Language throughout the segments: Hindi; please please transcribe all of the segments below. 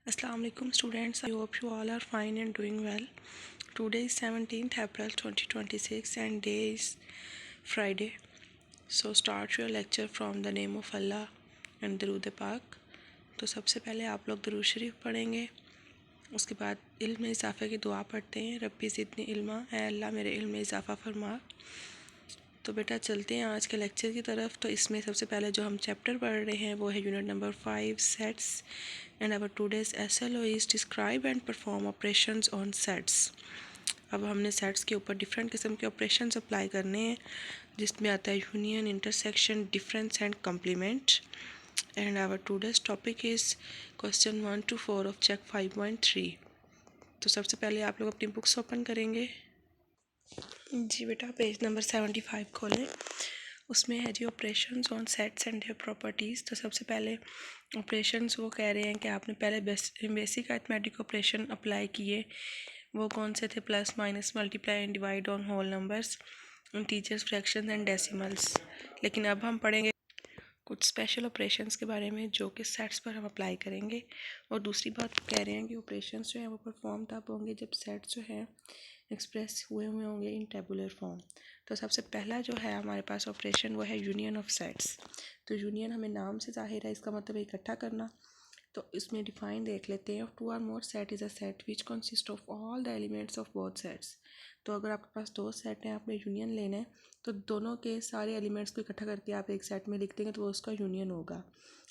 Assalamualaikum students, I hope you all are fine and doing well. Today is 17th April 2026 and day is Friday. So start your lecture from the name of Allah and दरूद पाक। तो सबसे पहले आप लोग दरूद शरीफ पढ़ेंगे, उसके बाद इल्म में इजाफ़े की दुआ पढ़ते हैं। रब्बी ज़िदनी इल्मा, ऐ अल्लाह मेरे इल्म में इजाफ़ा फरमा। तो बेटा चलते हैं आज के लेक्चर की तरफ। तो इसमें सबसे पहले जो हम चैप्टर पढ़ रहे हैं वो है unit number 5 sets and our today's SLO is describe and perform operations on sets. अब हमने सेट्स के ऊपर डिफरेंट किस्म के ऑपरेशंस अप्लाई करने हैं, जिसमें आता है union, intersection, difference and complement. And our today's topic is question 1 to 4 of check 5.3। तो सबसे पहले आप लोग अपनी बुक्स ओपन करेंगे। जी बेटा, पेज नंबर 75 खोलें। उसमें है जी operations on sets and their properties. तो सबसे पहले ऑपरेशंस वो कह रहे हैं कि आपने पहले बेसिक अरिथमेटिक ऑपरेशन अप्लाई किए। वो कौन से थे? Plus, minus, multiply and divide on whole numbers, integers, fractions and decimals. लेकिन अब हम पढ़ेंगे कुछ स्पेशल ऑपरेशंस के बारे में जो कि सेट्स पर हम अप्लाई करेंगे। और दूसरी बात कह रहे हैं कि ऑपरेशंस जो हैं वो परफॉर्म तब होंगे जब सेट्स जो हैं एक्सप्रेस हुए होंगे इन टेबुलर फॉर्म। तो सबसे पहला जो है हमारे पास ऑपरेशन वो है यूनियन ऑफ सेट्स। तो यूनियन हमें नाम से जाहिर है, इसका मतलब है इकट्ठा करना। तो इसमें डिफाइन देख लेते हैं। 2 or more set is a set which consist of all the elements of both sets. तो अगर आपके पास 2 सेट हैं, आपने यूनियन लेना है, तो दोनों के सारे एलिमेंट्स को इकट्ठा करके आप एक सेट में लिख देंगे तो वो उसका यूनियन होगा।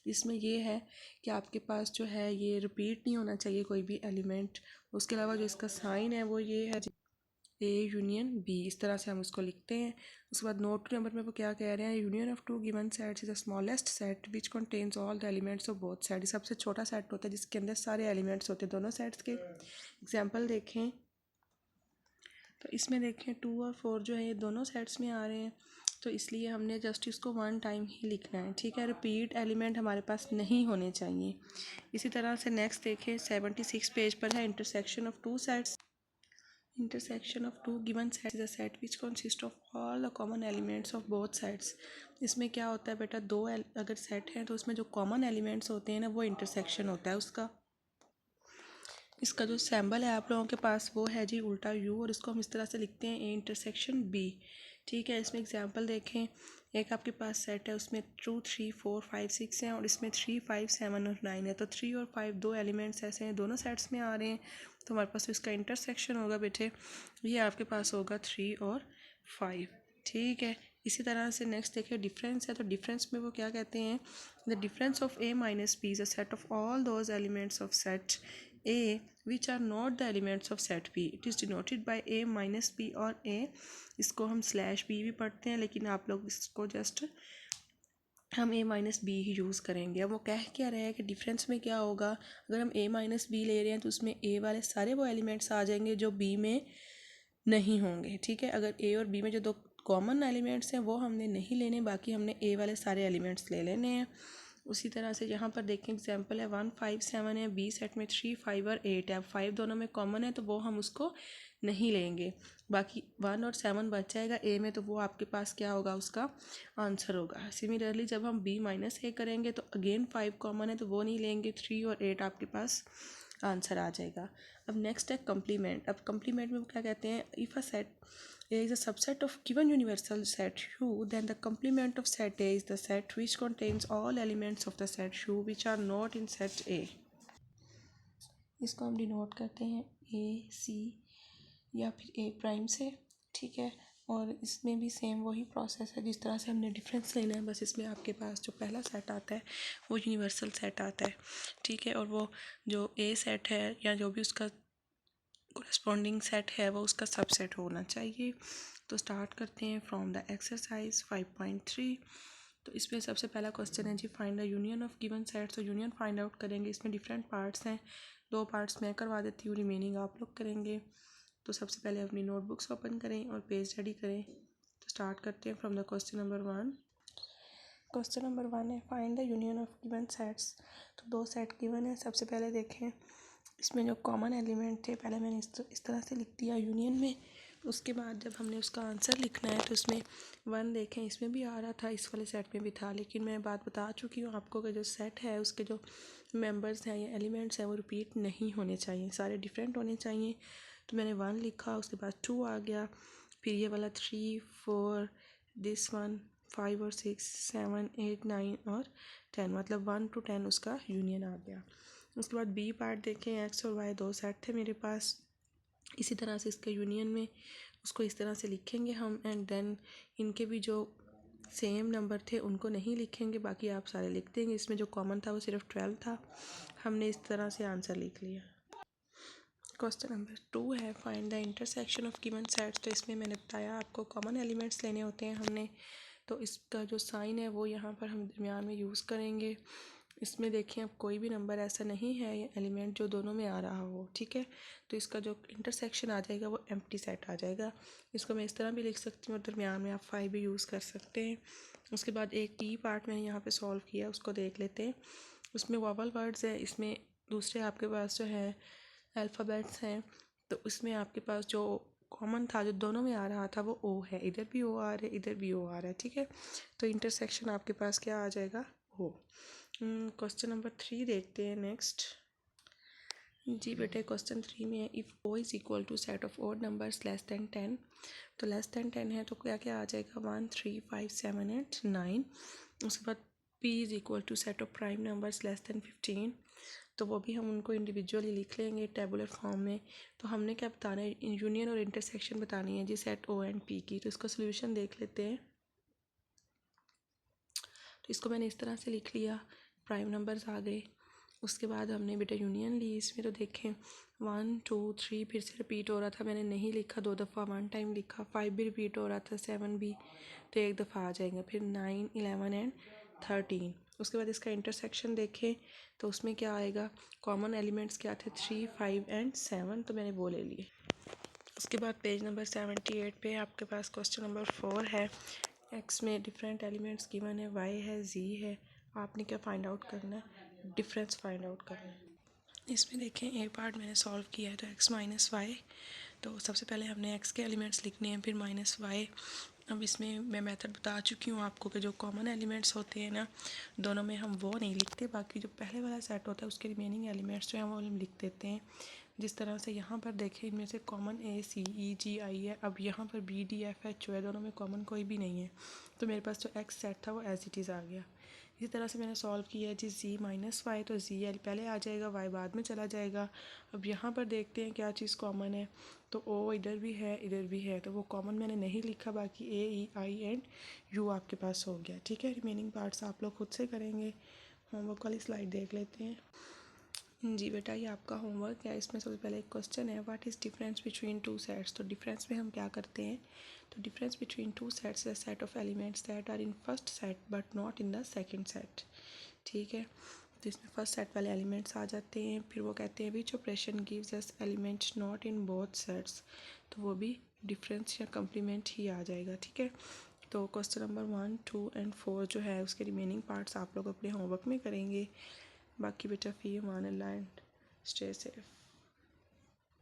इसमें ये है कि आपके पास जो है ये रिपीट नहीं होना चाहिए कोई भी एलिमेंट। उसके अलावा जो इसका साइन है वो ये है ए यूनियन बी, इस तरह से हम उसको लिखते हैं। उसके बाद नोट 2 नंबर में वो क्या कह रहे हैं? Union of 2 given sets is the smallest set which contains all the elements of both set. सबसे छोटा सेट होता है जिसके अंदर सारे एलिमेंट्स होते हैं दोनों सेट्स के। एग्जाम्पल देखें तो इसमें देखें 2 और 4 जो है ये दोनों सेट्स में आ रहे हैं, तो इसलिए हमने जस्ट इसको 1 टाइम ही लिखना है। ठीक है, रिपीट एलिमेंट हमारे पास नहीं होने चाहिए। इसी तरह से नेक्स्ट देखें 76 पेज पर है intersection of 2 sets. Intersection of 2 given sets is a set which consists of all the common elements of both sets। इसमें क्या होता है बेटा, अगर सेट हैं तो उसमें जो कॉमन एलिमेंट्स होते हैं ना वो इंटरसेक्शन होता है उसका। इसका जो सैम्बल है आप लोगों के पास वो है जी उल्टा यू, और इसको हम इस तरह से लिखते हैं ए इंटरसेक्शन बी। ठीक है, इसमें एग्जांपल देखें। एक आपके पास सेट है, उसमें 2 3 4 5 6 हैं और इसमें 3 5 7 और 9 है। तो 3 और 5 दो एलिमेंट्स ऐसे हैं, दोनों सेट्स में आ रहे हैं, तो हमारे पास इसका इंटरसेक्शन होगा बेटे, ये आपके पास होगा 3 और 5। ठीक है, इसी तरह से नेक्स्ट देखिए डिफरेंस है। तो डिफरेंस में वो क्या कहते हैं? The difference of A minus B is a set of all those elements of set A which are not the elements of set B। it is denoted by a minus b और a, इसको हम स्लैश b भी पढ़ते हैं, लेकिन आप लोग इसको जस्ट हम a माइनस बी ही यूज़ करेंगे। अब वो कह क्या रहे हैं कि डिफरेंस में क्या होगा? अगर हम a माइनस बी ले रहे हैं तो उसमें a वाले सारे वो एलिमेंट्स आ जाएंगे जो b में नहीं होंगे। ठीक है, अगर a और b में जो दो कॉमन एलिमेंट्स हैं वो हमने नहीं लेने, बाकी हमने a वाले सारे एलिमेंट्स ले लेने हैं। उसी तरह से यहाँ पर देखें एग्जांपल है 1 5 7 है, बी सेट में 3 5 और 8 है। अब 5 दोनों में कॉमन है तो वो हम उसको नहीं लेंगे, बाकी 1 और 7 बच जाएगा ए में, तो वो आपके पास क्या होगा? उसका आंसर होगा। सिमिलरली जब हम बी माइनस ए करेंगे तो अगेन 5 कॉमन है तो वो नहीं लेंगे, 3 और 8 आपके पास आंसर आ जाएगा। अब नेक्स्ट है कम्प्लीमेंट। अब कम्प्लीमेंट में क्या कहते हैं? If a set A is a subset of given universal set U, then the complement of set A is the set which contains all elements of the set U which are not in set A। इसको हम डिनोट करते हैं ए सी या फिर ए प्राइम से। ठीक है, और इसमें भी सेम वही प्रोसेस है जिस तरह से हमने डिफरेंस लेना है, बस इसमें आपके पास जो पहला सेट आता है वो यूनिवर्सल सेट आता है। ठीक है, और वो जो ए सेट है या जो भी उसका कोरस्पॉन्डिंग सेट है वो उसका सबसेट होना चाहिए। तो स्टार्ट करते हैं फ्रॉम द एक्सरसाइज 5.3। तो इसमें सबसे पहला क्वेश्चन है जी find the union of given sets. तो यूनियन फाइंड आउट करेंगे। इसमें डिफरेंट पार्ट्स हैं, 2 पार्ट्स मैं करवा देती हूँ, रिमेनिंग आप लोग करेंगे। तो सबसे पहले अपनी नोटबुक्स ओपन करें और पेज रेडी करें। तो स्टार्ट करते हैं from the question number 1। Question number 1 है find the union of given sets. तो 2 सेट गिवन है। सबसे पहले देखें इसमें जो कॉमन एलिमेंट थे, पहले मैंने इस तरह से लिख दिया यूनियन में, उसके बाद जब हमने उसका आंसर लिखना है तो उसमें 1 देखें, इसमें भी आ रहा था, इस वाले सेट में भी था, लेकिन मैं बात बता चुकी हूँ आपको कि जो सेट है उसके जो मेंबर्स हैं या एलिमेंट्स हैं वो रिपीट नहीं होने चाहिए, सारे डिफरेंट होने चाहिए। तो मैंने 1 लिखा, उसके बाद 2 आ गया, फिर ये वाला 3 4 दिस वन 5 और 6 7 8 9 और 10, मतलब 1 to 10 उसका यूनियन आ गया। उसके बाद बी पार्ट देखें, एक्स और वाई 2 सेट थे मेरे पास, इसी तरह से इसके यूनियन में उसको इस तरह से लिखेंगे हम, एंड देन इनके भी जो सेम नंबर थे उनको नहीं लिखेंगे, बाकी आप सारे लिख देंगे। इसमें जो कॉमन था वो सिर्फ 12 था, हमने इस तरह से आंसर लिख लिया। क्वेश्चन नंबर 2 है find the intersection of given sets. तो इसमें मैंने बताया आपको कॉमन एलिमेंट्स लेने होते हैं हमने, तो इसका जो साइन है वो यहाँ पर हम दरमियान में यूज़ करेंगे। इसमें देखिए अब कोई भी नंबर ऐसा नहीं है ये एलिमेंट जो दोनों में आ रहा हो, ठीक है। तो इसका जो इंटरसेक्शन आ जाएगा वो एम्प्टी सेट आ जाएगा। इसको मैं इस तरह भी लिख सकती हूँ और दरमियान में आप 5 भी यूज़ कर सकते हैं। उसके बाद एक टी पार्ट मैंने यहाँ पे सॉल्व किया, उसको देख लेते हैं। उसमें वॉवल वर्ड्स है, इसमें दूसरे आपके पास जो है अल्फ़ाबेट्स हैं, तो उसमें आपके पास जो कॉमन था जो दोनों में आ रहा था वो ओ है, इधर भी ओ आ रहा है इधर भी ओ आ रहा है, ठीक है। तो इंटरसेक्शन आपके पास क्या आ जाएगा, ओ। क्वेश्चन नंबर 3 देखते हैं नेक्स्ट। जी बेटे क्वेश्चन 3 में if O is equal to set of odd numbers less than 10, तो लेस दैन 10 है तो क्या क्या आ जाएगा 1 3 5 7 8 9। उसके बाद P is equal to set of prime numbers less than 15, तो वो भी हम उनको इंडिविजुअली लिख लेंगे टेबुलर फॉर्म में। तो हमने क्या बताना है, यूनियन और इंटरसेक्शन बतानी है जी सेट ओ एंड पी की। तो इसका सोल्यूशन देख लेते हैं। तो इसको मैंने इस तरह से लिख लिया, प्राइम नंबर्स आ गए। उसके बाद हमने बेटा यूनियन ली, इसमें तो देखें 1 2 3 फिर से रिपीट हो रहा था, मैंने नहीं लिखा 2 दफ़ा, 1 टाइम लिखा। 5 भी रिपीट हो रहा था, 7 भी, तो एक दफ़ा आ जाएगा। फिर 9 11 एंड 13। उसके बाद इसका इंटरसेक्शन देखें तो उसमें क्या आएगा, कॉमन एलिमेंट्स क्या थे 3 5 एंड 7, तो मैंने वो ले लिए। उसके बाद पेज नंबर 78 पे आपके पास क्वेश्चन नंबर 4 है। एक्स में डिफरेंट एलिमेंट्स गिवन है, वाई है, जी है, आपने क्या फाइंड आउट करना है, डिफरेंस फाइंड आउट करना है। इसमें देखें एक पार्ट मैंने सॉल्व किया है, तो एक्स माइनस वाई, तो सबसे पहले हमने एक्स के एलिमेंट्स लिखने हैं, फिर माइनस वाई। अब इसमें मैं मेथड बता चुकी हूँ आपको कि जो कॉमन एलिमेंट्स होते हैं ना दोनों में, हम वो नहीं लिखते, बाकी जो पहले वाला सेट होता है उसके रिमेनिंग एलिमेंट्स जो हैं वो हम लिख देते हैं। जिस तरह से यहाँ पर देखें इनमें से कॉमन ए सी ई जी आई है, अब यहाँ पर बी डी एफ एच जो है दोनों में कॉमन कोई भी नहीं है, तो मेरे पास जो एक्स सेट था वो एज इट इज़ आ गया। इसी तरह से मैंने सॉल्व किया है जी जी माइनस वाई, तो जी एल पहले आ जाएगा, वाई बाद में चला जाएगा। अब यहाँ पर देखते हैं क्या चीज़ कॉमन है, तो ओ इधर भी है इधर भी है, तो वो कॉमन मैंने नहीं लिखा, बाकी ए ई आई एंड यू आपके पास हो गया, ठीक है। रिमेनिंग पार्ट्स आप लोग खुद से करेंगे। होमवर्क वाली स्लाइड देख लेते हैं। जी बेटा ये आपका होमवर्क है, इसमें सबसे पहले एक क्वेश्चन है what is difference between two sets. तो डिफरेंस में हम क्या करते हैं, तो difference between two sets is a set of elements that are in first set but not in the second set, ठीक है। तो इसमें फर्स्ट सेट वाले एलिमेंट्स आ जाते हैं, फिर वो कहते हैं which operation gives us elements not in both sets, तो वो भी डिफरेंस या कम्प्लीमेंट ही आ जाएगा, ठीक है। तो क्वेश्चन नंबर 1 2 एंड 4 जो है उसके रिमेनिंग पार्ट्स आप लोग अपने होमवर्क में करेंगे। बाकी बेटा फ़ी अमान अल्लाह एंड स्टे सेफ।